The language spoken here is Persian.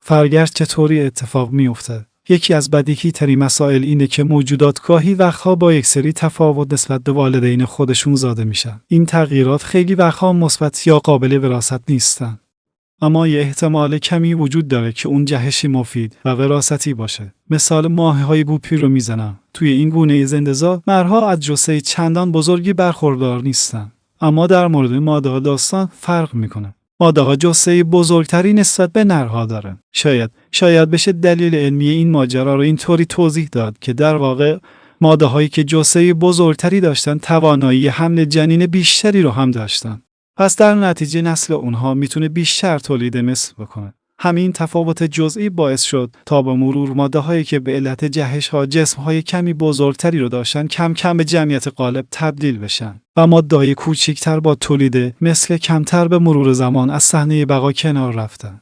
فرگشت چطوری اتفاق میفته؟ یکی از بدیهی ترین مسائل اینه که موجودات گاهی وقتها با یک سری تفاوت نسبت به والدین خودشون زاده میشن. این تغییرات خیلی وقتها مثبت یا قابل وراثت نیستن. اما یه احتمال کمی وجود داره که اون جهشی مفید و وراثتی باشه. مثال ماهی‌های گوپی رو میزنم. توی این گونه زنده‌زا مرها از جثه چندان بزرگی برخوردار نیستن. اما در مورد ماده‌ها داستان فرق میکنه. ماده‌ها جثه بزرگتری نسبت به نرها دارن. شاید بشه دلیل علمی این ماجرا رو اینطوری توضیح داد که در واقع ماده‌هایی که جثه بزرگتری داشتن توانایی حمل جنین بیشتری رو هم داشتن. پس در نتیجه نسل اونها میتونه بیشتر تولید مثل بکنه. همین تفاوت جزئی باعث شد تا با مرور ماده‌هایی که به علت جهش‌ها جسم‌های کمی بزرگتری رو داشتن کم کم به جمعیت غالب تبدیل بشن و ماده‌های کوچکتر با تولید مثل کمتر به مرور زمان از صحنه بقا کنار رفتن.